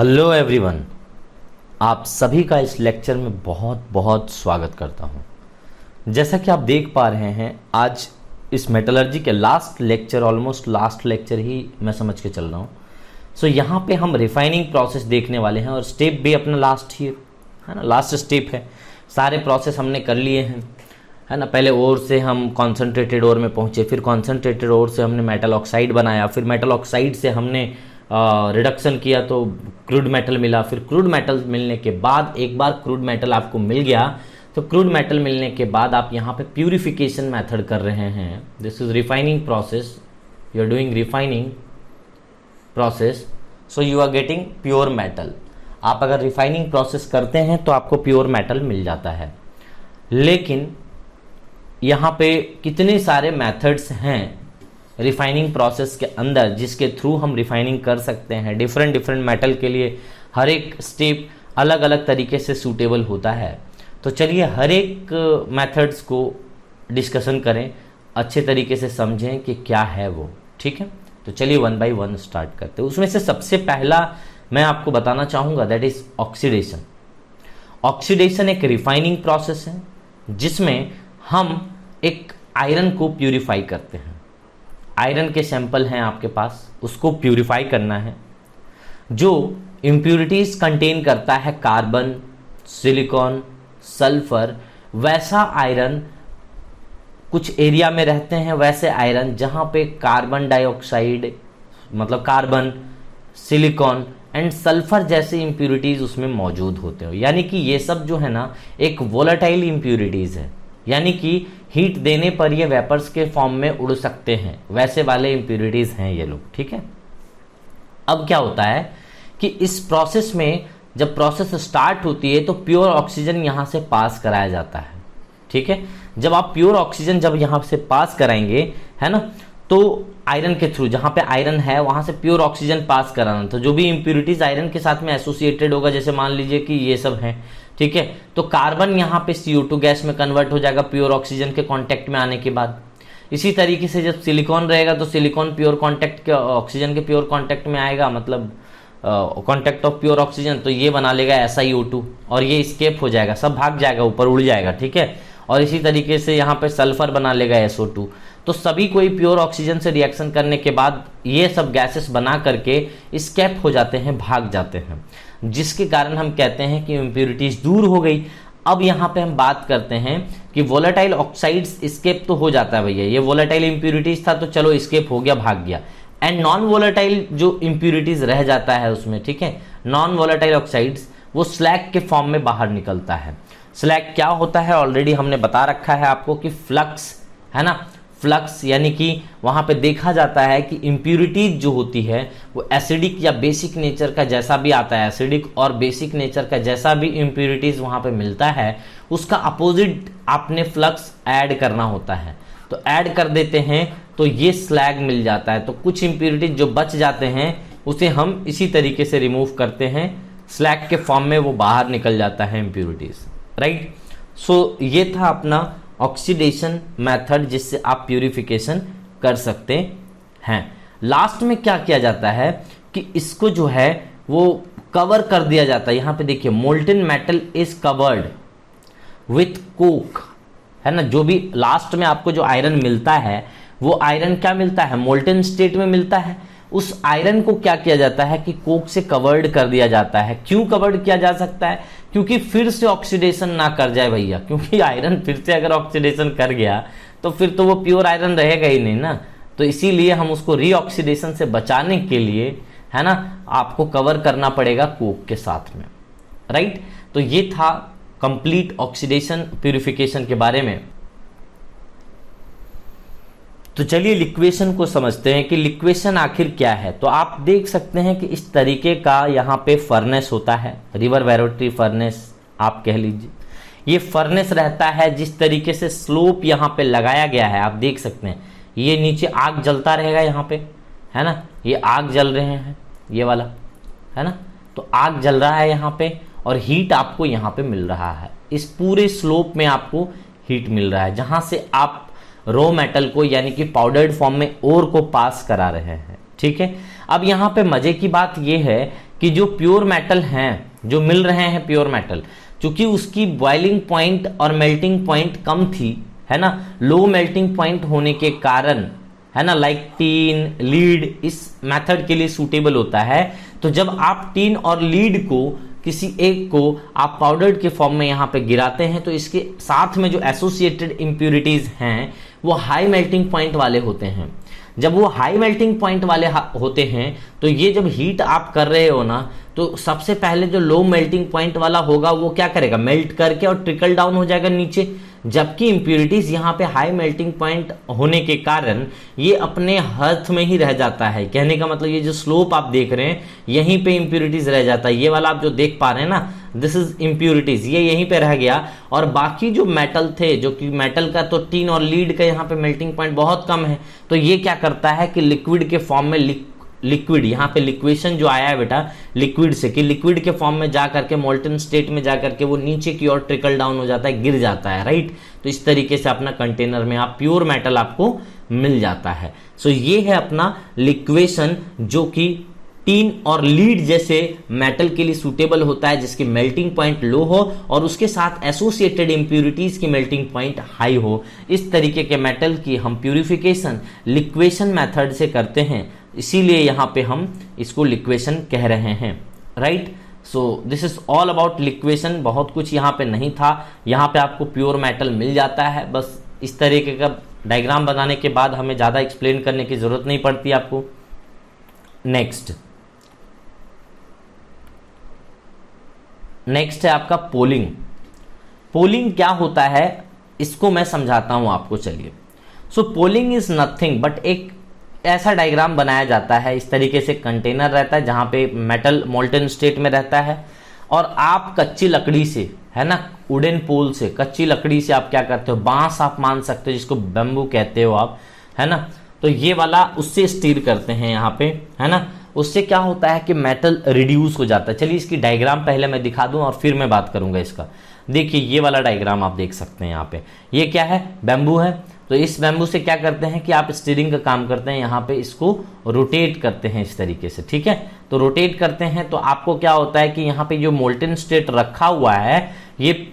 Hello everyone, आप सभी का इस लेक्चर में बहुत बहुत स्वागत करता हूं। जैसा कि आप देख पा रहे हैं, आज इस मेटलर्जी के last lecture, almost last lecture ही मैं समझ के चल रहा हूं। सो यहाँ पे हम रिफाइनिंग प्रोसेस देखने वाले हैं और स्टेप भी अपना लास्ट ही है ना, लास्ट स्टेप है। सारे प्रोसेस हमने कर लिए हैं, है ना। पहले ओर से हम कॉन्सेंट्रेटेड ओर में पहुंचे, फिर कॉन्सेंट्रेटेड ओर से हमने मेटल ऑक्साइड बनाया, फिर मेटल ऑक्साइड से हमने रिडक्शन किया तो क्रूड मेटल मिला। फिर क्रूड मेटल मिलने के बाद, एक बार क्रूड मेटल आपको मिल गया तो क्रूड मेटल मिलने के बाद आप यहाँ पे प्यूरिफिकेशन मेथड कर रहे हैं। This is refining process, you are doing refining process, so you are getting pure metal. आप अगर रिफाइनिंग प्रोसेस करते हैं तो आपको प्योर मेटल मिल जाता है। लेकिन यहाँ पे कितने सारे मेथड्स हैं रिफाइनिंग प्रोसेस के अंदर जिसके थ्रू हम रिफाइनिंग कर सकते हैं। डिफरेंट डिफरेंट मेटल के लिए हर एक स्टेप अलग अलग तरीके से सूटेबल होता है। तो चलिए हर एक मेथड्स को डिस्कशन करें, अच्छे तरीके से समझें कि क्या है वो, ठीक है। तो चलिए वन बाय वन स्टार्ट करते हैं। उसमें से सबसे पहला मैं आपको बताना चाहूँगा, दैट इज ऑक्सीडेशन। ऑक्सीडेशन एक रिफाइनिंग प्रोसेस है जिसमें हम एक आयरन को प्यूरिफाई करते हैं। आयरन के सैंपल हैं आपके पास, उसको प्यूरिफाई करना है। जो इम्प्यूरिटीज कंटेन करता है कार्बन, सिलिकॉन, सल्फर, वैसा आयरन कुछ एरिया में रहते हैं, वैसे आयरन जहां पे कार्बन डाइऑक्साइड मतलब कार्बन, सिलिकॉन एंड सल्फर जैसे इम्प्यूरिटीज उसमें मौजूद होते हो। यानी कि ये सब जो है ना एक वोलेटाइल इम्प्यूरिटीज है, यानी कि हीट देने पर ये वेपर्स के फॉर्म में उड़ सकते हैं, वैसे वाले इम्प्यूरिटीज हैं ये लोग, ठीक है। अब क्या होता है कि इस प्रोसेस में जब प्रोसेस स्टार्ट होती है तो प्योर ऑक्सीजन यहां से पास कराया जाता है, ठीक है। जब आप प्योर ऑक्सीजन जब यहां से पास कराएंगे, है ना, तो आयरन के थ्रू, जहां पे आयरन है वहां से प्योर ऑक्सीजन पास कराना, तो जो भी इम्प्यूरिटीज आयरन के साथ में एसोसिएटेड होगा, जैसे मान लीजिए कि ये सब हैं, ठीक है, तो कार्बन यहाँ पे CO2 गैस में कन्वर्ट हो जाएगा प्योर ऑक्सीजन के कांटेक्ट में आने के बाद। इसी तरीके से जब सिलिकॉन रहेगा तो सिलिकॉन प्योर कांटेक्ट के ऑक्सीजन के प्योर कांटेक्ट में आएगा, मतलब कांटेक्ट ऑफ प्योर ऑक्सीजन, तो ये बना लेगा SiO2 और ये स्केप हो जाएगा, सब भाग जाएगा, ऊपर उड़ जाएगा, ठीक है। और इसी तरीके से यहाँ पे सल्फर बना लेगा SO2। तो सभी कोई प्योर ऑक्सीजन से रिएक्शन करने के बाद ये सब गैसेस बना करके स्केप हो जाते हैं, भाग जाते हैं, जिसके कारण हम कहते हैं कि इम्प्यूरिटीज दूर हो गई। अब यहाँ पे हम बात करते हैं कि वोलेटाइल ऑक्साइड्स स्केप तो हो जाता है भैया, ये वोलेटाइल इम्प्यूरिटीज था तो चलो स्केप हो गया, भाग गया। एंड नॉन वोलेटाइल जो इम्प्यूरिटीज रह जाता है उसमें, ठीक है, नॉन वोलेटाइल ऑक्साइड्स वो स्लैग के फॉर्म में बाहर निकलता है। स्लैग क्या होता है ऑलरेडी हमने बता रखा है आपको कि फ्लक्स, है ना, फ्लक्स यानी कि वहां पे देखा जाता है कि इम्प्यूरिटीज जो होती है वो एसिडिक या बेसिक नेचर का जैसा भी आता है, एसिडिक और बेसिक नेचर का जैसा भी इम्प्यूरिटीज वहां पे मिलता है, उसका अपोजिट आपने फ्लक्स ऐड करना होता है। तो ऐड कर देते हैं तो ये स्लैग मिल जाता है। तो कुछ इम्प्यूरिटीज जो बच जाते हैं उसे हम इसी तरीके से रिमूव करते हैं, स्लैग के फॉर्म में वो बाहर निकल जाता है इम्प्यूरिटीज, राइट। सो ये था अपना ऑक्सीडेशन मेथड जिससे आप प्यूरिफिकेशन कर सकते हैं। लास्ट में क्या किया जाता है कि इसको जो है वो कवर कर दिया जाता है। यहां पे देखिए, molten metal is covered with Coke, है ना। जो भी लास्ट में आपको जो आयरन मिलता है वो आयरन क्या मिलता है, मोल्टन स्टेट में मिलता है। उस आयरन को क्या किया जाता है कि कोक से कवर्ड कर दिया जाता है। क्यों कवर्ड किया जा सकता है? क्योंकि फिर से ऑक्सीडेशन ना कर जाए भैया, क्योंकि आयरन फिर से अगर ऑक्सीडेशन कर गया तो फिर तो वो प्योर आयरन रहेगा ही नहीं ना। तो इसीलिए हम उसको रीऑक्सीडेशन से बचाने के लिए, है ना, आपको कवर करना पड़ेगा कोक के साथ में, राइट। तो ये था कंप्लीट ऑक्सीडेशन प्यूरिफिकेशन के बारे में। तो चलिए लिक्वेशन को समझते हैं कि लिक्वेशन आखिर क्या है। तो आप देख सकते हैं कि इस तरीके का यहाँ पे फर्नेस होता है, रिवर वेरोट्री फर्नेस आप कह लीजिए। ये फर्नेस रहता है, जिस तरीके से स्लोप यहाँ पे लगाया गया है आप देख सकते हैं, ये नीचे आग जलता रहेगा यहाँ पे, है ना, ये आग जल रहे हैं, ये वाला, है ना, तो आग जल रहा है यहाँ पे और हीट आपको यहाँ पे मिल रहा है। इस पूरे स्लोप में आपको हीट मिल रहा है, जहां से आप रॉ मेटल को यानी कि पाउडर्ड फॉर्म में ओर को पास करा रहे हैं, ठीक है। अब यहाँ पे मजे की बात यह है कि जो प्योर मेटल हैं, जो मिल रहे हैं प्योर मेटल, चूंकि उसकी बॉइलिंग पॉइंट और मेल्टिंग पॉइंट कम थी, है ना, लो मेल्टिंग पॉइंट होने के कारण, है ना, लाइक टीन, लीड इस मेथड के लिए सूटेबल होता है। तो जब आप टीन और लीड को किसी एक को आप पाउडर्ड के फॉर्म में यहाँ पे गिराते हैं, तो इसके साथ में जो एसोसिएटेड इम्प्यूरिटीज हैं वो हाई मेल्टिंग पॉइंट वाले होते हैं। जब वो हाई मेल्टिंग पॉइंट वाले होते हैं तो ये जब हीट आप कर रहे हो ना, तो सबसे पहले जो लो मेल्टिंग पॉइंट वाला होगा वो क्या करेगा, मेल्ट करके और ट्रिकल डाउन हो जाएगा नीचे। जबकि इंप्यूरिटीज यहाँ पे हाई मेल्टिंग पॉइंट होने के कारण ये अपने हद में ही रह जाता है। कहने का मतलब ये जो स्लोप आप देख रहे हैं यहीं पे इंप्यूरिटीज रह जाता है। ये वाला आप जो देख पा रहे हैं ना, दिस इज इंप्यूरिटीज, ये यहीं पे रह गया। और बाकी जो मेटल थे, जो कि मेटल का तो टीन और लीड का यहाँ पे मेल्टिंग पॉइंट बहुत कम है, तो ये क्या करता है कि लिक्विड के फॉर्म में लिक्विड यहाँ पे लिक्वेशन जो आया है बेटा लिक्विड से, कि लिक्विड के फॉर्म में जा करके मोल्टन स्टेट में जा करके वो नीचे की ओर ट्रिकल डाउन हो जाता है, गिर जाता है, राइट। तो इस तरीके से अपना कंटेनर में आप प्योर मेटल आपको मिल जाता है। सो ये है अपना लिक्वेशन जो कि टीन और लीड जैसे मेटल के लिए सूटेबल होता है, जिसकी मेल्टिंग पॉइंट लो हो और उसके साथ एसोसिएटेड इंप्यूरिटीज की मेल्टिंग पॉइंट हाई हो। इस तरीके के मेटल की हम प्यूरिफिकेशन लिक्वेशन मेथड से करते हैं, इसीलिए यहां पे हम इसको लिक्वेशन कह रहे हैं, right. So this is all about liquation. बहुत कुछ यहाँ पे नहीं था, यहाँ पे आपको प्योर मेटल मिल जाता है। बस इस तरीके का डायग्राम बनाने के बाद हमें ज़्यादा एक्सप्लेन करने की ज़रूरत नहीं पड़ती आपको। नेक्स्ट है आपका पोलिंग। पोलिंग क्या होता है इसको मैं समझाता हूं आपको, चलिए। सो पोलिंग इज नथिंग बट एक ऐसा डायग्राम बनाया जाता है, इस तरीके से कंटेनर रहता है जहां पे मेटल मोल्टन स्टेट में रहता है और आप कच्ची लकड़ी से, है ना, वुडन पोल से, कच्ची लकड़ी से आप क्या करते हो, बांस आप मान सकते हो जिसको बैम्बू कहते हो आप, है ना। तो ये वाला उससे स्टीर करते हैं यहाँ पे, है ना। उससे क्या होता है कि मेटल रिड्यूस हो जाता है। चलिए इसकी डायग्राम पहले मैं दिखा दूं और फिर मैं बात करूंगा इसका। देखिए ये वाला डायग्राम आप देख सकते हैं यहाँ पे, ये क्या है, बैम्बू है। तो इस बैम्बू से क्या करते हैं कि आप स्टीयरिंग का काम करते हैं, यहाँ पे इसको रोटेट करते हैं इस तरीके से, ठीक है। तो रोटेट करते हैं तो आपको क्या होता है कि यहाँ पे जो मोल्टन स्टेट रखा हुआ है ये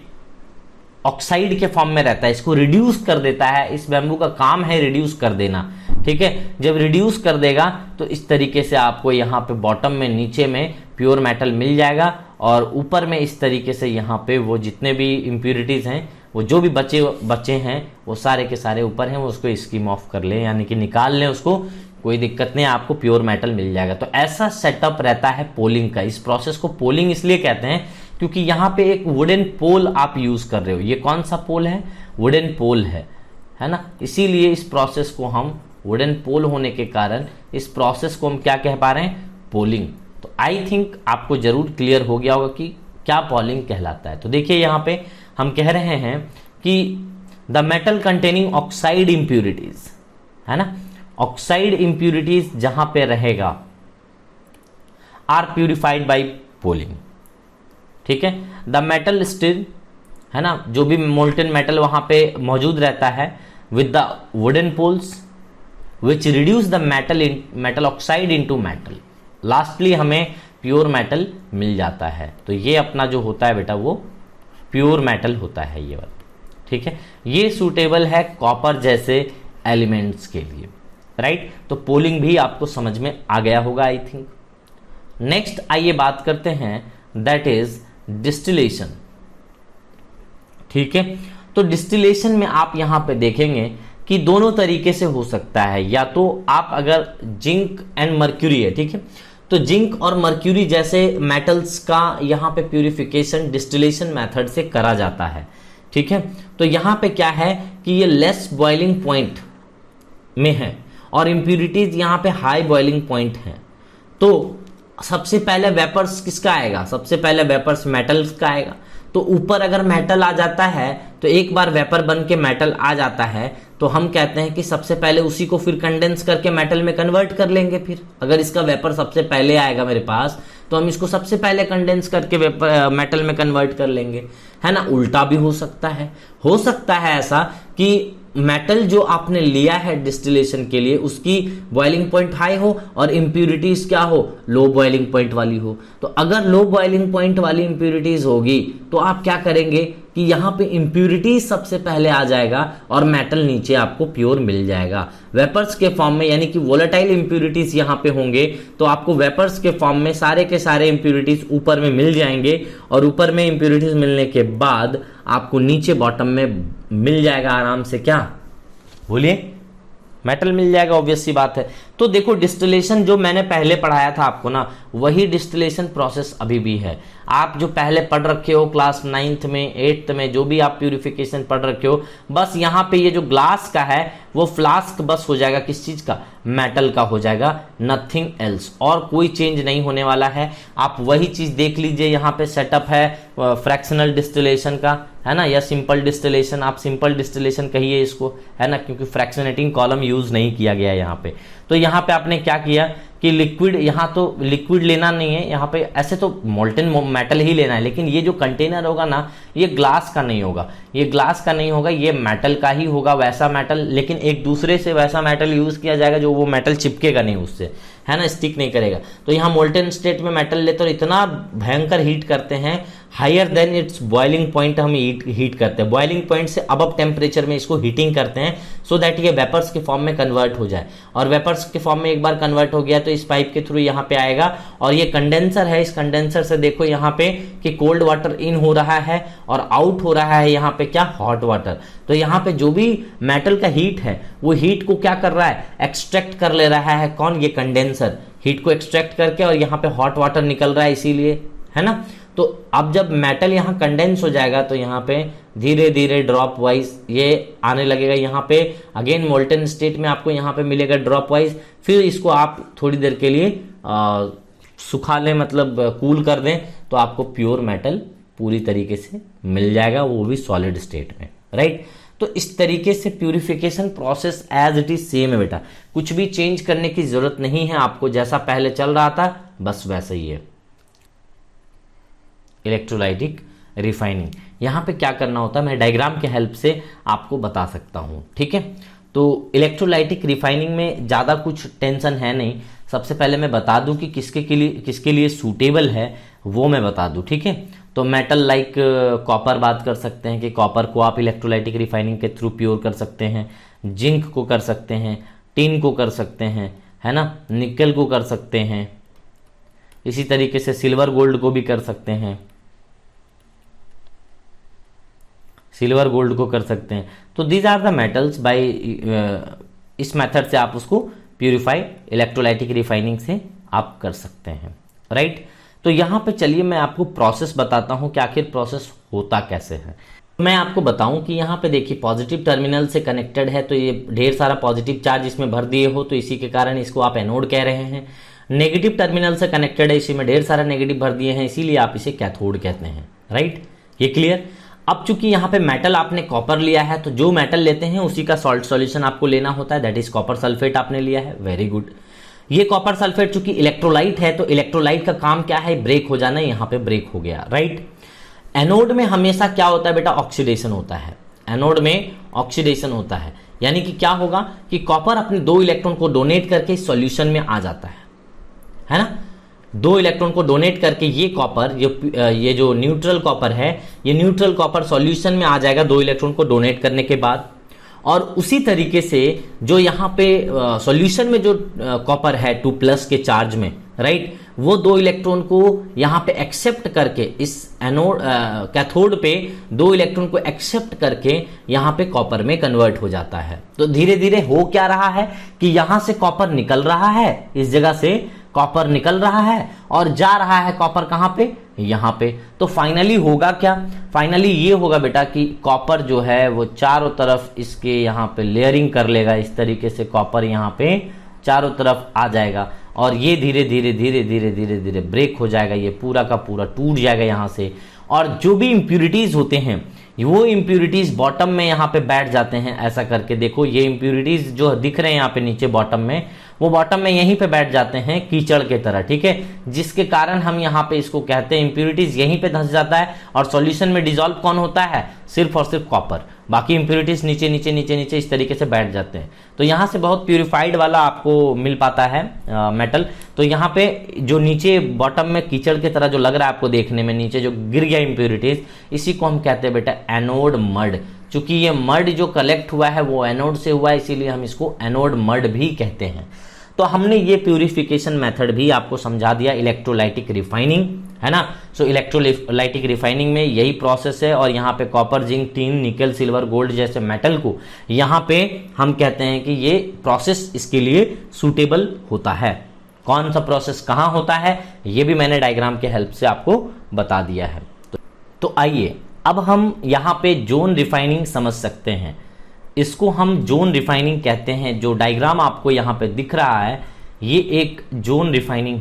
ऑक्साइड के फॉर्म में रहता है, इसको रिड्यूस कर देता है। इस बैम्बू का काम है रिड्यूस कर देना, ठीक है। जब रिड्यूस कर देगा तो इस तरीके से आपको यहाँ पे बॉटम में, नीचे में प्योर मेटल मिल जाएगा और ऊपर में इस तरीके से यहाँ पे वो जितने भी इम्प्यूरिटीज हैं, वो जो भी बचे हैं वो सारे के सारे ऊपर हैं, वो उसको स्कीम ऑफ कर लें, यानी कि निकाल लें उसको, कोई दिक्कत नहीं, आपको प्योर मेटल मिल जाएगा। तो ऐसा सेटअप रहता है पोलिंग का। इस प्रोसेस को पोलिंग इसलिए कहते हैं क्योंकि यहाँ पे एक वुडन पोल आप यूज कर रहे हो। ये कौन सा पोल है, वुडन पोल है ना। इसीलिए इस प्रोसेस को हम, वुडन पोल होने के कारण इस प्रोसेस को हम क्या कह पा रहे हैं, पोलिंग। तो आई थिंक आपको जरूर क्लियर हो गया होगा कि क्या पोलिंग कहलाता है। तो देखिए यहाँ पे हम कह रहे हैं कि the metal containing oxide impurities, है ना, ऑक्साइड इंप्यूरिटीज जहां पे रहेगा आर प्यूरिफाइड बाय पोलिंग, ठीक है। द मेटल स्टिल, है ना, जो भी मोल्टन मेटल वहां पे मौजूद रहता है with the wooden poles which reduce the metal oxide into metal. Lastly हमें प्योर मेटल मिल जाता है। तो ये अपना जो होता है बेटा वो प्योर मेटल होता है ये वाला, ठीक है। ये सूटेबल है कॉपर जैसे एलिमेंट्स के लिए, राइट। तो पोलिंग भी आपको समझ में आ गया होगा आई थिंक। नेक्स्ट आइए बात करते हैं, दैट इज डिस्टिलेशन, ठीक है। तो डिस्टिलेशन में आप यहां पे देखेंगे कि दोनों तरीके से हो सकता है। या तो आप अगर जिंक एंड मर्क्यूरी है, ठीक है, तो जिंक और मर्क्यूरी जैसे मेटल्स का यहाँ पे प्यूरिफिकेशन डिस्टिलेशन मेथड से करा जाता है, ठीक है। तो यहाँ पे क्या है कि ये लेस बॉइलिंग पॉइंट में है और इंप्यूरिटीज यहाँ पे हाई बॉइलिंग पॉइंट है। तो सबसे पहले वेपर्स किसका आएगा, सबसे पहले वेपर्स मेटल्स का आएगा। तो ऊपर अगर मेटल आ जाता है, तो एक बार वेपर बन के मेटल आ जाता है, तो हम कहते हैं कि सबसे पहले उसी को फिर कंडेंस करके मेटल में कन्वर्ट कर लेंगे। फिर अगर इसका वेपर सबसे पहले आएगा मेरे पास, तो हम इसको सबसे पहले कंडेंस करके वेपर मेटल में कन्वर्ट कर लेंगे, है ना। उल्टा भी हो सकता है ऐसा कि मेटल जो आपने लिया है डिस्टिलेशन के लिए उसकी बॉइलिंग पॉइंट हाई हो और इंप्यूरिटीज क्या हो, लो बॉइलिंग पॉइंट वाली हो। तो अगर लो बॉइलिंग पॉइंट वाली इंप्यूरिटीज होगी तो आप क्या करेंगे कि यहाँ पे इंप्यूरिटीज सबसे पहले आ जाएगा और मेटल नीचे आपको प्योर मिल जाएगा वेपर्स के फॉर्म में, यानी कि वोलेटाइल इंप्यूरिटीज यहाँ पे होंगे तो आपको वेपर्स के फॉर्म में सारे के सारे इंप्यूरिटीज ऊपर में मिल जाएंगे और ऊपर में इंप्यूरिटीज मिलने के बाद आपको नीचे बॉटम में मिल जाएगा आराम से, क्या बोलिए, मेटल मिल जाएगा, ऑब्वियस सी बात है। तो देखो डिस्टिलेशन जो मैंने पहले पढ़ाया था आपको ना, वही डिस्टिलेशन प्रोसेस अभी भी है। आप जो पहले पढ़ रखे हो क्लास 9th में 8th में, जो भी आप प्यूरिफिकेशन पढ़ रखे हो, बस यहाँ पे ये जो ग्लास का है वो फ्लास्क बस हो जाएगा, किस चीज का, मेटल का हो जाएगा, नथिंग एल्स, और कोई चेंज नहीं होने वाला है। आप वही चीज देख लीजिए, यहाँ पे सेटअप है फ्रैक्शनल डिस्टिलेशन का, है ना, या सिंपल डिस्टिलेशन, आप सिंपल डिस्टिलेशन कहिए इसको, है ना, क्योंकि फ्रैक्शनेटिंग कॉलम यूज नहीं किया गया यहाँ पे। तो यहाँ पे आपने क्या किया कि लिक्विड, यहाँ तो लिक्विड लेना नहीं है, यहाँ पे ऐसे तो मोल्टेन मेटल ही लेना है, लेकिन ये जो कंटेनर होगा ना ये ग्लास का नहीं होगा, ये ग्लास का नहीं होगा, ये मेटल का ही होगा, वैसा मेटल, लेकिन एक दूसरे से वैसा मेटल यूज किया जाएगा जो वो मेटल चिपकेगा नहीं उससे, है ना, स्टिक नहीं करेगा। तो यहाँ मोल्टेन स्टेट में मेटल लेते और इतना भयंकर हीट करते हैं, higher than its boiling point हम हीट करते हैं, बॉइलिंग पॉइंट से अब टेम्परेचर में इसको हीटिंग करते हैं सो दैट ये वेपर्स के फॉर्म में कन्वर्ट हो जाए। और वेपर्स के फॉर्म में एक बार कन्वर्ट हो गया तो इस पाइप के थ्रू यहाँ पे आएगा और ये कंडेंसर है, इस कंडेंसर से देखो यहाँ पे कि कोल्ड वाटर इन हो रहा है और आउट हो रहा है यहाँ पे क्या, हॉट वाटर। तो यहाँ पे जो भी मेटल का हीट है वो हीट को क्या कर रहा है, एक्सट्रैक्ट कर ले रहा है, कौन, ये कंडेंसर हीट को एक्सट्रैक्ट करके, और यहाँ पे हॉट वाटर निकल रहा है इसीलिए, है ना। तो अब जब मेटल यहाँ कंडेंस हो जाएगा तो यहाँ पे धीरे धीरे ड्रॉप वाइज ये आने लगेगा, यहाँ पे अगेन मोल्टेन स्टेट में आपको यहाँ पे मिलेगा ड्रॉप वाइज, फिर इसको आप थोड़ी देर के लिए सुखा लें, मतलब कूल कर दें, तो आपको प्योर मेटल पूरी तरीके से मिल जाएगा, वो भी सॉलिड स्टेट में, राइट। तो इस तरीके से purification process as it is same है बेटा, कुछ भी चेंज करने की जरूरत नहीं है आपको, जैसा पहले चल रहा था बस वैसा ही है। इलेक्ट्रोलाइटिक रिफाइनिंग, यहां पे क्या करना होता है मैं डायग्राम के हेल्प से आपको बता सकता हूं, ठीक है। तो इलेक्ट्रोलाइटिक रिफाइनिंग में ज़्यादा कुछ टेंशन है नहीं। सबसे पहले मैं बता दूं कि किसके लिए सूटेबल है वो मैं बता दूं, ठीक है। तो मेटल लाइक कॉपर बात कर सकते हैं कि कॉपर को आप इलेक्ट्रोलाइटिक रिफाइनिंग के थ्रू प्योर कर सकते हैं, जिंक को कर सकते हैं, टिन को कर सकते हैं, है ना, निकल को कर सकते हैं, इसी तरीके से सिल्वर गोल्ड को भी कर सकते हैं, सिल्वर गोल्ड को कर सकते हैं। तो these are the metals by इस मेथड से आप उसको प्यूरिफाई इलेक्ट्रोलाइटिक रिफाइनिंग से आप कर सकते हैं, राइट। तो यहाँ पे चलिए मैं आपको प्रोसेस बताता हूँ कि आखिर प्रोसेस होता कैसे है। मैं आपको बताऊं कि यहाँ पे देखिए पॉजिटिव टर्मिनल से कनेक्टेड है, तो ये ढेर सारा पॉजिटिव चार्ज इसमें भर दिए हो तो इसी के कारण इसको आप एनोड कह रहे हैं। नेगेटिव टर्मिनल से कनेक्टेड है, इसी में ढेर सारा नेगेटिव भर दिए हैं, इसीलिए आप इसे कैथोड कहते हैं, राइट। ये क्लियर। अब चूंकि यहाँ पे मेटल आपने कॉपर लिया है तो जो मेटल लेते हैं उसी का सॉल्ट सॉल्यूशन आपको लेना होता है, दैट इज कॉपर सल्फेट आपने लिया है, वेरी गुड। ये कॉपर सल्फेट चूंकि इलेक्ट्रोलाइट है तो इलेक्ट्रोलाइट का काम क्या है, ब्रेक हो जाना, यहाँ पे ब्रेक हो गया, राइट। एनोड में हमेशा क्या होता है बेटा, ऑक्सीडेशन होता है, एनोड में ऑक्सीडेशन होता है, यानी कि क्या होगा कि कॉपर अपने 2 इलेक्ट्रॉन को डोनेट करके सॉल्यूशन में आ जाता है ना, 2 इलेक्ट्रॉन को डोनेट करके ये कॉपर, ये जो न्यूट्रल कॉपर है, ये न्यूट्रल कॉपर सॉल्यूशन में आ जाएगा 2 इलेक्ट्रॉन को डोनेट करने के बाद। और उसी तरीके से जो यहाँ पे सॉल्यूशन में जो कॉपर है 2+ के चार्ज में, राइट, वो 2 इलेक्ट्रॉन को यहाँ पे एक्सेप्ट करके इस एनोड कैथोड पे 2 इलेक्ट्रॉन को एक्सेप्ट करके यहाँ पे कॉपर में कन्वर्ट हो जाता है। तो धीरे धीरे हो क्या रहा है कि यहाँ से कॉपर निकल रहा है, इस जगह से कॉपर निकल रहा है और जा रहा है कॉपर कहाँ पे, यहाँ पे। तो फाइनली होगा क्या, फाइनली ये होगा बेटा कि कॉपर जो है वो चारों तरफ इसके यहाँ पे लेयरिंग कर लेगा, इस तरीके से कॉपर यहाँ पे चारों तरफ आ जाएगा और ये धीरे धीरे धीरे धीरे धीरे धीरे ब्रेक हो जाएगा, ये पूरा का पूरा टूट जाएगा यहाँ से। और जो भी इंप्यूरिटीज होते हैं वो इंप्यूरिटीज बॉटम में यहाँ पे बैठ जाते हैं, ऐसा करके देखो ये इंप्यूरिटीज जो दिख रहे हैं यहाँ पे नीचे बॉटम में, वो बॉटम में यहीं पे बैठ जाते हैं कीचड़ के तरह, ठीक है, जिसके कारण हम यहाँ पे इसको कहते हैं इंप्यूरिटीज यहीं पे धंस जाता है और सॉल्यूशन में डिसॉल्व कौन होता है, सिर्फ और सिर्फ कॉपर। बाकी इंप्योरिटीज नीचे नीचे नीचे नीचे इस तरीके से बैठ जाते हैं। तो यहाँ से बहुत प्यूरिफाइड वाला आपको मिल पाता है मेटल। तो यहाँ पे जो नीचे बॉटम में कीचड़ की तरह जो लग रहा है आपको देखने में, नीचे जो गिर गया इंप्योरिटीज, इसी को हम कहते हैं बेटा एनोड मड। चूंकि ये मड जो कलेक्ट हुआ है वो एनोड से हुआ है, इसीलिए हम इसको एनोड मड भी कहते हैं। तो हमने ये प्यूरिफिकेशन मेथड भी आपको समझा दिया, इलेक्ट्रोलाइटिक रिफाइनिंग, है ना। सो इलेक्ट्रोलाइटिक रिफाइनिंग में यही प्रोसेस है। और यहाँ पे कॉपर, जिंक, टीन, निकल, सिल्वर, गोल्ड जैसे मेटल को यहाँ पे हम कहते हैं कि ये प्रोसेस इसके लिए सूटेबल होता है। कौन सा प्रोसेस कहाँ होता है ये भी मैंने डायग्राम के हेल्प से आपको बता दिया है। तो आइए अब हम यहाँ पे जोन रिफाइनिंग समझ सकते हैं। इसको हम जोन रिफाइनिंग कहते हैं। जो डायग्राम आपको यहाँ पे दिख रहा है ये एक जोन रिफाइनिंग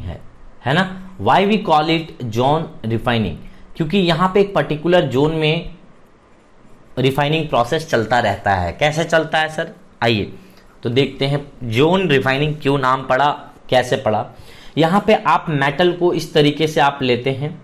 है ना। Why we call it zone refining, क्योंकि यहाँ पे एक पर्टिकुलर जोन में रिफाइनिंग प्रोसेस चलता रहता है। कैसे चलता है सर, आइए तो देखते हैं जोन रिफाइनिंग क्यों नाम पड़ा, कैसे पड़ा। यहाँ पे आप मेटल को इस तरीके से आप लेते हैं,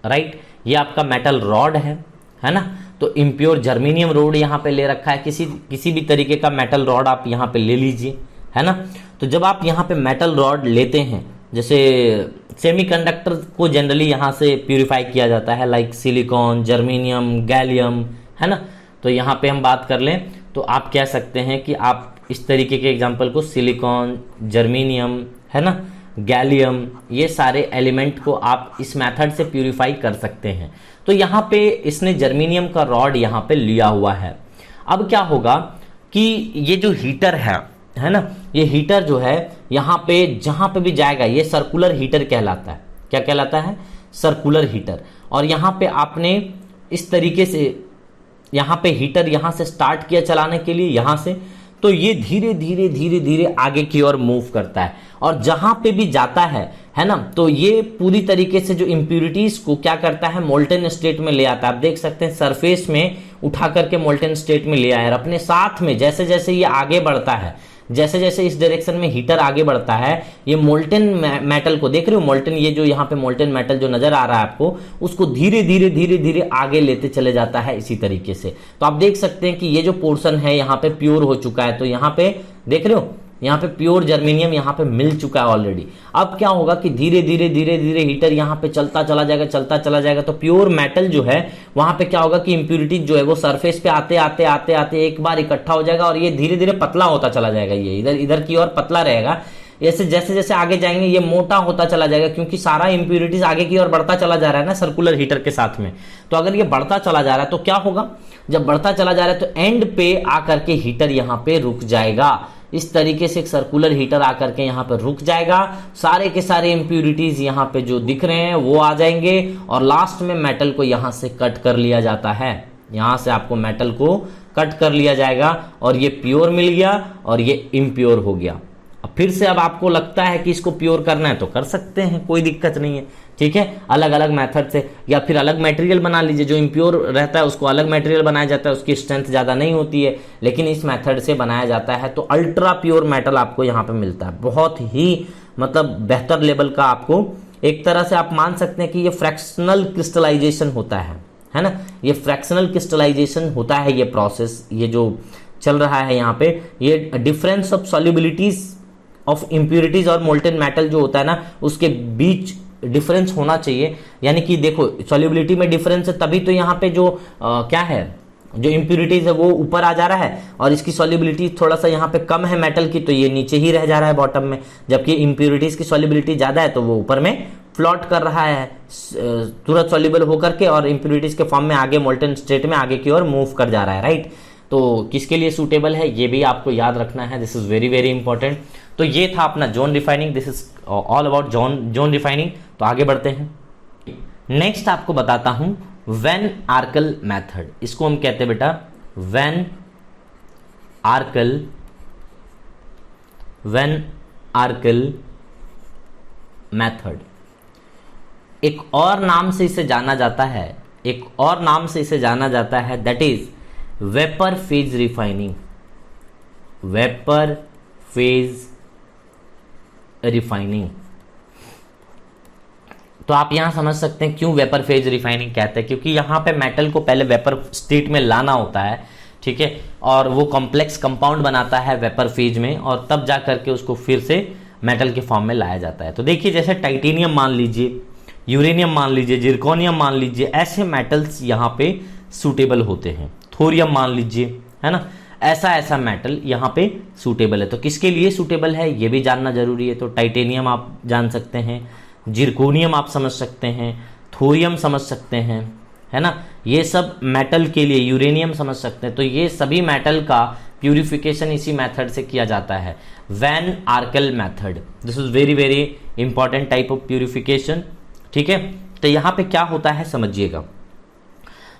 राइट। ये आपका मेटल रॉड है ना। तो इम्प्योर जर्मेनियम रोड यहाँ पे ले रखा है, किसी भी तरीके का मेटल रॉड आप यहाँ पे ले लीजिए, है ना। तो जब आप यहाँ पे मेटल रॉड लेते हैं, जैसे सेमीकंडक्टर को जनरली यहाँ से प्यूरिफाई किया जाता है, लाइक सिलिकॉन, जर्मेनियम, गैलियम, है ना। तो यहाँ पे हम बात कर लें तो आप कह सकते हैं कि आप इस तरीके के एग्जाम्पल को सिलिकॉन, जर्मेनियम, है ना, गैलियम, ये सारे एलिमेंट को आप इस मेथड से प्यूरिफाई कर सकते हैं। तो यहाँ पे इसने जर्मेनियम का रॉड यहाँ पे लिया हुआ है। अब क्या होगा कि ये जो हीटर है ना, ये हीटर जो है यहाँ पे जहां पे भी जाएगा ये सर्कुलर हीटर कहलाता है। क्या कहलाता है, सर्कुलर हीटर। और यहाँ पे आपने इस तरीके से यहाँ पे हीटर यहाँ से स्टार्ट किया चलाने के लिए, यहाँ से, तो ये धीरे धीरे धीरे धीरे आगे की ओर मूव करता है। और जहां पे भी जाता है ना, तो ये पूरी तरीके से जो इंप्यूरिटीज को क्या करता है, मोल्टन स्टेट में ले आता है। आप देख सकते हैं सरफेस में उठा करके मोल्टन स्टेट में ले आया। और अपने साथ में जैसे जैसे ये आगे बढ़ता है, जैसे जैसे इस डायरेक्शन में हीटर आगे बढ़ता है, ये मोल्टन मेटल को देख रहे हो, मोल्टन, ये जो यहाँ पे मोल्टन मेटल जो नजर आ रहा है आपको, उसको धीरे धीरे धीरे धीरे आगे लेते चले जाता है इसी तरीके से। तो आप देख सकते हैं कि ये जो पोर्शन है यहाँ पे प्योर हो चुका है। तो यहाँ पे देख रहे हो, यहाँ पे प्योर जर्मेनियम यहाँ पे मिल चुका है ऑलरेडी। अब क्या होगा कि धीरे धीरे धीरे धीरे हीटर यहाँ पे चलता चला जाएगा, चलता चला जाएगा। तो प्योर मेटल जो है वहां पे क्या होगा कि इंप्यूरिटीज जो है वो सरफेस पे आते आते आते आते एक बार इकट्ठा हो जाएगा और ये धीरे धीरे पतला होता चला जाएगा। ये इधर इधर की ओर पतला रहेगा। ऐसे जैसे जैसे आगे जाएंगे ये मोटा होता चला जाएगा, क्योंकि सारा इंप्यूरिटीज आगे की ओर बढ़ता चला जा रहा है ना सर्कुलर हीटर के साथ में। तो अगर ये बढ़ता चला जा रहा है तो क्या होगा, जब बढ़ता चला जा रहा है तो एंड पे आकर के हीटर यहाँ पे रुक जाएगा। इस तरीके से एक सर्कुलर हीटर आकर के यहाँ पे रुक जाएगा। सारे के सारे इंप्यूरिटीज यहाँ पे जो दिख रहे हैं वो आ जाएंगे और लास्ट में मेटल को यहाँ से कट कर लिया जाता है। यहाँ से आपको मेटल को कट कर लिया जाएगा और ये प्योर मिल गया और ये इम्प्योर हो गया। अब फिर से अब आपको लगता है कि इसको प्योर करना है तो कर सकते हैं, कोई दिक्कत नहीं है, ठीक है। अलग अलग मेथड से, या फिर अलग मटेरियल बना लीजिए। जो इम्प्योर रहता है उसको अलग मटेरियल बनाया जाता है, उसकी स्ट्रेंथ ज़्यादा नहीं होती है, लेकिन इस मेथड से बनाया जाता है। तो अल्ट्रा प्योर मेटल आपको यहाँ पे मिलता है, बहुत ही मतलब बेहतर लेवल का। आपको एक तरह से आप मान सकते हैं कि ये फ्रैक्शनल क्रिस्टलाइजेशन होता है ना। ये फ्रैक्शनल क्रिस्टलाइजेशन होता है ये प्रोसेस, ये जो चल रहा है यहाँ पे, ये डिफरेंस ऑफ सॉल्युबिलिटीज ऑफ इंप्यूरिटीज और मोल्टन मेटल जो होता है ना, उसके बीच डिफरेंस होना चाहिए। यानी कि देखो सॉल्युबिलिटी में डिफरेंस है तभी तो यहाँ पे जो क्या है, जो इंप्यूरिटीज है वो ऊपर आ जा रहा है और इसकी सॉल्युबिलिटी थोड़ा सा यहाँ पे कम है मेटल की, तो ये नीचे ही रह जा रहा है बॉटम में। जबकि इंप्यूरिटीज की सॉल्युबिलिटी ज्यादा है तो वो ऊपर में फ्लोट कर रहा है तुरंत सॉल्युबल होकर के, और इंप्यूरिटीज के फॉर्म में आगे मोल्टन स्टेट में आगे की ओर मूव कर जा रहा है, राइट। तो किसके लिए सूटेबल है ये भी आपको याद रखना है, this is very very important. तो ये था अपना zone refining, this is all about zone refining. तो आगे बढ़ते हैं। नेक्स्ट आपको बताता हूं वैन आर्कल मेथड। इसको हम कहते हैं बेटा वैन आर्कल मेथड। एक और नाम से इसे जाना जाता है, that is vapour phase refining. Vapour phase refining. तो आप यहां समझ सकते हैं क्यों वेपर फेज रिफाइनिंग कहते हैं, क्योंकि यहां पे मेटल को पहले वेपर स्टेट में लाना होता है, ठीक है, और वो कॉम्प्लेक्स कंपाउंड बनाता है वेपर फेज में, और तब जा करके उसको फिर से मेटल के फॉर्म में लाया जाता है। तो देखिए जैसे टाइटेनियम मान लीजिए, यूरेनियम मान लीजिए, जिरकोनियम मान लीजिए, ऐसे मेटल्स यहाँ पे सूटेबल होते हैं। थोरियम मान लीजिए, है ना, ऐसा मेटल यहाँ पे सूटेबल है। तो किसके लिए सूटेबल है ये भी जानना जरूरी है। तो टाइटेनियम आप जान सकते हैं, जिरकोनियम आप समझ सकते हैं, थोरियम समझ सकते हैं, है ना, ये सब मेटल के लिए, यूरेनियम समझ सकते हैं। तो ये सभी मेटल का प्यूरिफिकेशन इसी मेथड से किया जाता है, van Arkel method. This is very very important type of purification, ठीक है। तो यहाँ पे क्या होता है समझिएगा।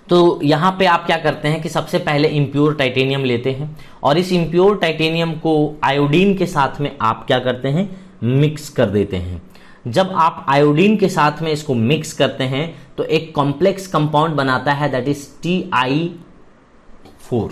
तो यहाँ पे आप क्या करते हैं कि सबसे पहले इम्प्योर टाइटेनियम लेते हैं, और इस इम्प्योर टाइटेनियम को आयोडीन के साथ में आप क्या करते हैं, मिक्स कर देते हैं। जब आप आयोडीन के साथ में इसको मिक्स करते हैं तो एक कॉम्प्लेक्स कंपाउंड बनाता है, दैट इज Ti4।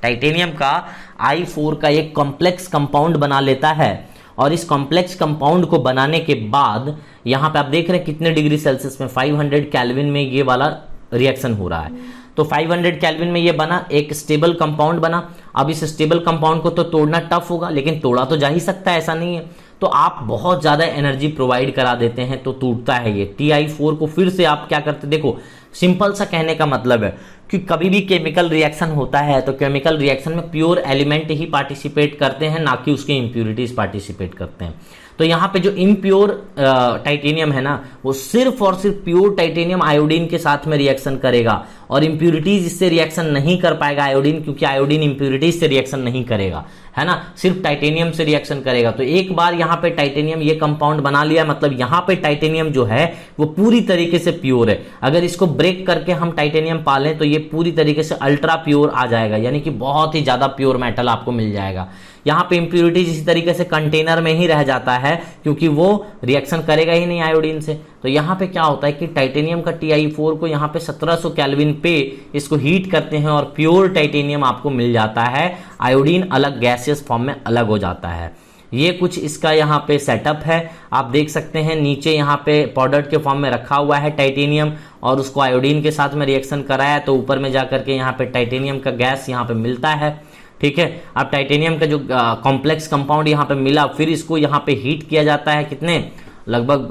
टाइटेनियम का I4 का एक कॉम्प्लेक्स कंपाउंड बना लेता है, और इस कॉम्प्लेक्स कंपाउंड को बनाने के बाद यहाँ पे आप देख रहे हैं कितने डिग्री सेल्सियस में, 500 केल्विन में ये वाला रिएक्शन हो रहा है। तो 500 केल्विन में ये बना, एक स्टेबल कंपाउंड बना। अब इस स्टेबल कंपाउंड को तो तोड़ना टफ होगा, लेकिन तोड़ा तो जा ही सकता है, ऐसा नहीं है। तो आप बहुत ज्यादा एनर्जी प्रोवाइड करा देते हैं तो टूटता है ये। Ti4 को फिर से आप क्या करते, देखो सिंपल सा कहने का मतलब है कि कभी भी केमिकल रिएक्शन होता है तो केमिकल रिएक्शन में प्योर एलिमेंट ही पार्टिसिपेट करते हैं, ना कि उसके इम्प्यूरिटीज पार्टिसिपेट करते हैं। तो यहाँ पे जो इम्प्योर टाइटेनियम है ना, वो सिर्फ और सिर्फ प्योर टाइटेनियम आयोडीन के साथ में रिएक्शन करेगा, और इम्प्यूरिटीज इससे रिएक्शन नहीं कर पाएगा आयोडीन, क्योंकि आयोडीन इम्प्यूरिटीज से रिएक्शन नहीं करेगा, है ना, सिर्फ टाइटेनियम से रिएक्शन करेगा। तो एक बार यहाँ पे टाइटेनियम ये कंपाउंड बना लिया, मतलब यहाँ पे टाइटेनियम जो है वो पूरी तरीके से प्योर है। अगर इसको ब्रेक करके हम टाइटेनियम पालें तो ये पूरी तरीके से अल्ट्रा प्योर आ जाएगा, यानी कि बहुत ही ज्यादा प्योर मेटल आपको मिल जाएगा। यहाँ पे इंप्यूरिटीज इसी तरीके से कंटेनर में ही रह जाता है, क्योंकि वो रिएक्शन करेगा ही नहीं आयोडीन से। तो यहाँ पे क्या होता है कि टाइटेनियम का Ti4 को यहाँ पे 1700 केल्विन पे इसको हीट करते हैं, और प्योर टाइटेनियम आपको मिल जाता है, आयोडीन अलग गैसियस फॉर्म में अलग हो जाता है। ये कुछ इसका यहाँ पे सेटअप है, आप देख सकते हैं। नीचे यहाँ पे पाउडर के फॉर्म में रखा हुआ है टाइटेनियम, और उसको आयोडीन के साथ में रिएक्शन कराया तो ऊपर में जाकर के यहाँ पे टाइटेनियम का गैस यहाँ पे मिलता है, ठीक है। अब टाइटेनियम का जो कॉम्प्लेक्स कंपाउंड यहाँ पे मिला, फिर इसको यहाँ पे हीट किया जाता है, कितने, लगभग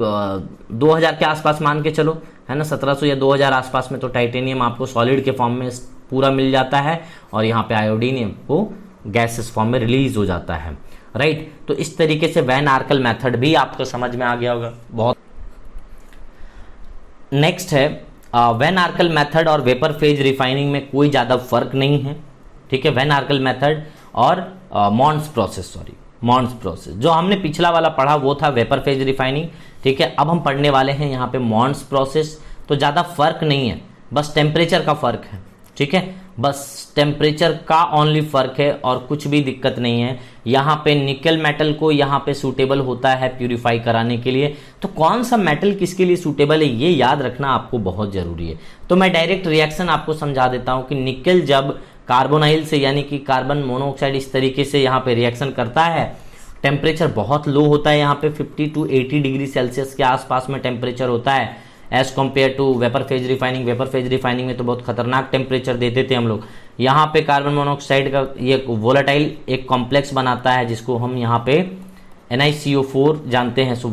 2000 के आसपास मान के चलो, है ना, 1700 या 2000 आसपास में। तो टाइटेनियम आपको सॉलिड के फॉर्म में पूरा मिल जाता है, और यहाँ पे आयोडीन को गैसेस फॉर्म में रिलीज हो जाता है, राइट। तो इस तरीके से वैन आर्कल मेथड भी आपको समझ में आ गया होगा। बहुत नेक्स्ट है वैन आर्कल मेथड और वेपर फेज रिफाइनिंग में कोई ज्यादा फर्क नहीं है, ठीक है। वैन आर्कल मेथड और मॉन्स प्रोसेस जो हमने पिछला वाला पढ़ा वो था वेपर फेज रिफाइनिंग, ठीक है। अब हम पढ़ने वाले हैं यहाँ पे मॉन्स प्रोसेस। तो ज़्यादा फर्क नहीं है, बस टेम्परेचर का फर्क है, ठीक है, बस टेम्परेचर का ओनली फर्क है, और कुछ भी दिक्कत नहीं है। यहाँ पे निकल मेटल को यहाँ पे सूटेबल होता है प्यूरिफाई कराने के लिए। तो कौन सा मेटल किसके लिए सूटेबल है ये याद रखना आपको बहुत जरूरी है। तो मैं डायरेक्ट रिएक्शन आपको समझा देता हूँ कि निकल जब कार्बोनाइल से, यानी कि कार्बन मोनोऑक्साइड इस तरीके से यहाँ पे रिएक्शन करता है, टेम्परेचर बहुत लो होता है, यहाँ पे 50 to 80 डिग्री सेल्सियस के आसपास में टेम्परेचर होता है, as compare to vapour phase refining. Vapour phase refining में तो बहुत खतरनाक टेम्परेचर देते थे हम लोग। यहाँ पे कार्बन मोनोऑक्साइड का ये वोलाटाइल एक कॉम्प्लेक्स बनाता है, जिसको हम यहाँ पे NiCO4 जानते हैं। सो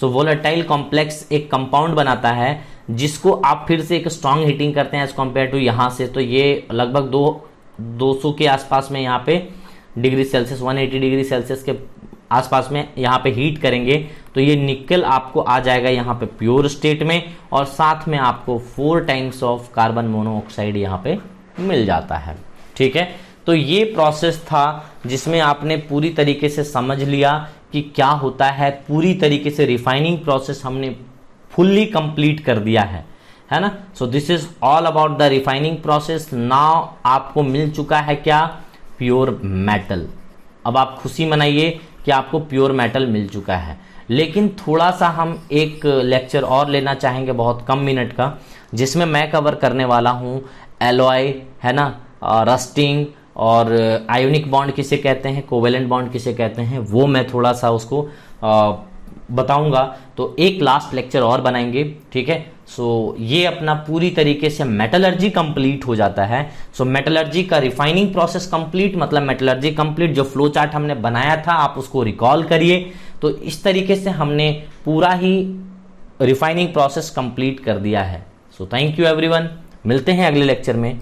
वोलाटाइल कॉम्प्लेक्स एक कंपाउंड बनाता है, जिसको आप फिर से एक स्ट्रॉन्ग हीटिंग करते हैं एज कम्पेयर टू यहाँ से। तो ये लगभग 200 के आसपास में यहाँ पे डिग्री सेल्सियस, 180 डिग्री सेल्सियस के आसपास में यहाँ पे हीट करेंगे तो ये निकल आपको आ जाएगा यहाँ पे प्योर स्टेट में, और साथ में आपको 4 टाइम्स ऑफ कार्बन मोनोऑक्साइड यहाँ पे मिल जाता है, ठीक है। तो ये प्रोसेस था जिसमें आपने पूरी तरीके से समझ लिया कि क्या होता है। पूरी तरीके से रिफाइनिंग प्रोसेस हमने फुल्ली कंप्लीट कर दिया है ना। So this is all about the refining process. Now आपको मिल चुका है क्या, प्योर मेटल। अब आप खुशी मनाइए कि आपको प्योर मेटल मिल चुका है। लेकिन थोड़ा सा हम एक लेक्चर और लेना चाहेंगे, बहुत कम मिनट का, जिसमें मैं कवर करने वाला हूँ एलॉय, है ना, रस्टिंग, और आयोनिक बॉन्ड किसे कहते हैं, कोवेलेंट बॉन्ड किसे कहते हैं, वो मैं थोड़ा सा उसको बताऊंगा। तो एक लास्ट लेक्चर और बनाएंगे, ठीक है। ये अपना पूरी तरीके से मेटलर्जी कंप्लीट हो जाता है। मेटलर्जी का रिफाइनिंग प्रोसेस कंप्लीट, मतलब मेटलर्जी कंप्लीट। जो फ्लो चार्ट हमने बनाया था आप उसको रिकॉल करिए। तो इस तरीके से हमने पूरा ही रिफाइनिंग प्रोसेस कंप्लीट कर दिया है। थैंक यू एवरीवन, मिलते हैं अगले लेक्चर में।